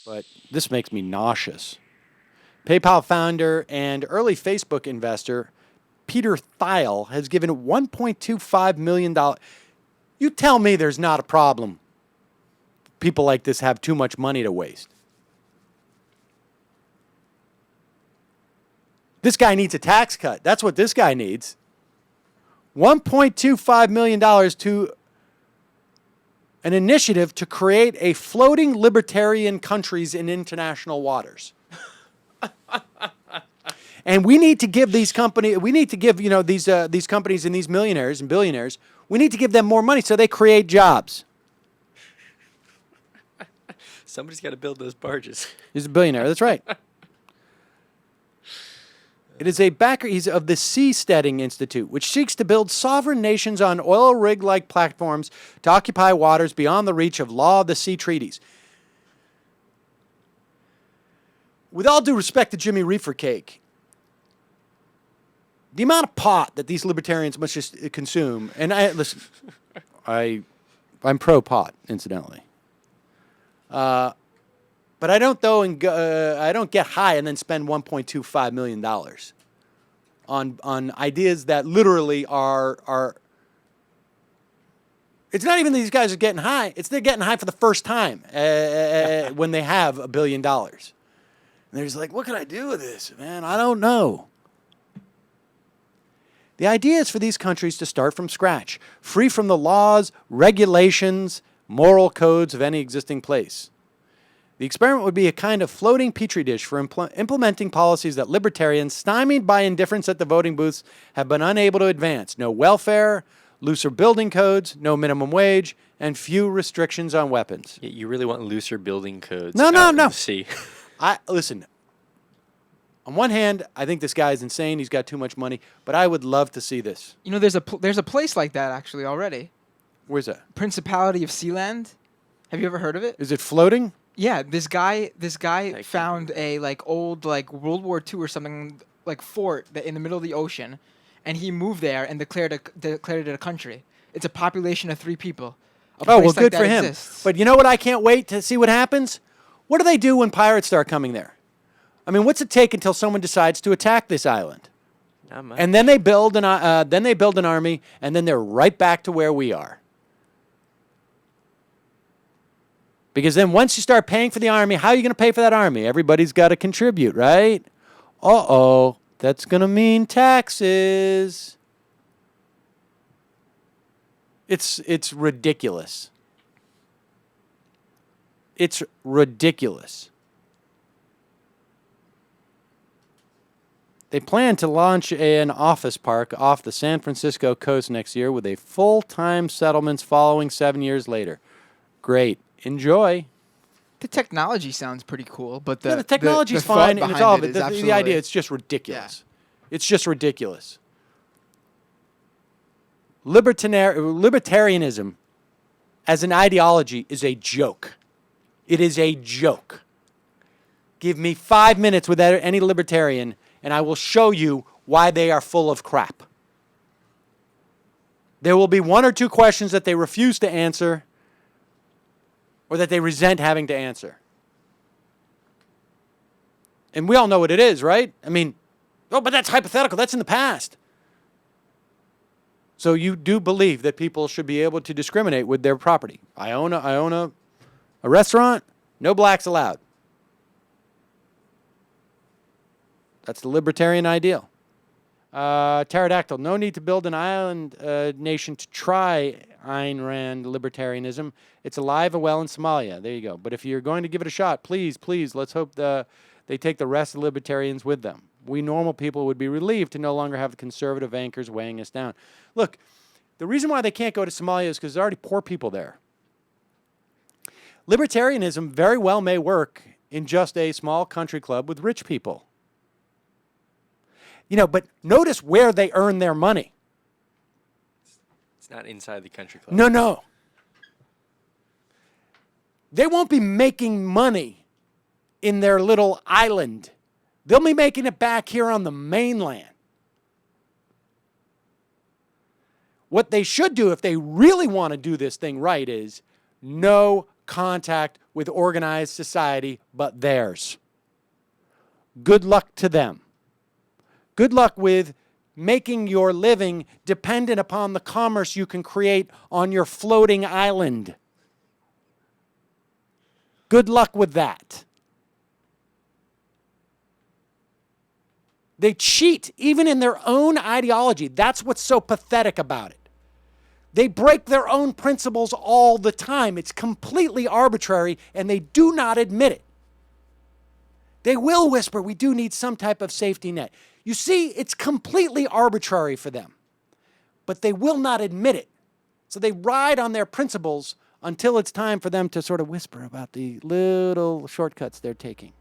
but this makes me nauseous. PayPal founder and early Facebook investor Peter Thiel has given $1.25 million. You tell me there's not a problem. People like this have too much money to waste. This guy needs a tax cut. That's what this guy needs. $1.25 million to an initiative to create a floating libertarian countries in international waters. And we need to give these companies, these companies and these millionaires and billionaires, we need to give them more money so they create jobs. Somebody's got to build those barges. He's a billionaire. That's right. It is a backer. He's of the Seasteading Institute, which seeks to build sovereign nations on oil rig-like platforms to occupy waters beyond the reach of law of the sea treaties. With all due respect to Jimmy Reefer Cake, the amount of pot that these libertarians must just consume, and I'm pro-pot, incidentally. But I don't I don't get high and then spend $1.25 million on ideas that literally are. It's not even that these guys are getting high; it's they're getting high for the first time when they have $1 billion, and they're just like, "What can I do with this, man? I don't know." The idea is for these countries to start from scratch, free from the laws, regulations, moral codes of any existing place. The experiment would be a kind of floating petri dish for implementing policies that libertarians, stymied by indifference at the voting booths, have been unable to advance. No welfare, looser building codes, no minimum wage, and few restrictions on weapons. Yeah, you really want looser building codes? No. See, listen. On one hand, I think this guy is insane. He's got too much money, but I would love to see this. You know, there's a place like that actually already. Where's that? Principality of Sealand. Have you ever heard of it? Is it floating? Yeah, this guy found a old World War II or something fort in the middle of the ocean, and he moved there and declared it a country. It's a population of 3 people. Oh, well, good for him. But you know what? I can't wait to see what happens. What do they do when pirates start coming there? I mean, what's it take until someone decides to attack this island? not much. And then they build an army, and then they're right back to where we are. Because then once you start paying for the army, how are you going to pay for that army? Everybody's got to contribute, right? Uh-oh, that's going to mean taxes. It's ridiculous. It's ridiculous. They plan to launch an office park off the San Francisco coast next year with a full-time settlements following 7 years later. Great. Enjoy. The technology sounds pretty cool, but the technology's the fine, thought and it's all of behind it. is The idea, it's just ridiculous. Yeah. It's just ridiculous. Libertarianism as an ideology is a joke. It is a joke. Give me 5 minutes with any libertarian, and I will show you why they are full of crap. There will be one or two questions that they refuse to answer or that they resent having to answer. And we all know what it is, right? I mean, oh, but that's hypothetical. That's in the past. So you do believe that people should be able to discriminate with their property. I own a restaurant, no blacks allowed. That's the libertarian ideal. Pterodactyl, no need to build an island nation to try Ayn Rand libertarianism. It's alive and well in Somalia. There you go. But if you're going to give it a shot, please, let's hope they take the rest of the libertarians with them. We normal people would be relieved to no longer have the conservative anchors weighing us down. Look, the reason why they can't go to Somalia is because there's already poor people there. Libertarianism very well may work in just a small country club with rich people. You know, but notice where they earn their money. It's not inside the country club. No. They won't be making money in their little island. They'll be making it back here on the mainland. What they should do if they really want to do this thing right is no contact with organized society but theirs. Good luck to them. Good luck with making your living dependent upon the commerce you can create on your floating island. Good luck with that. They cheat even in their own ideology. That's what's so pathetic about it. They break their own principles all the time. It's completely arbitrary, and they do not admit it. They will whisper, we do need some type of safety net. You see, it's completely arbitrary for them, but they will not admit it. So they ride on their principles until it's time for them to sort of whisper about the little shortcuts they're taking.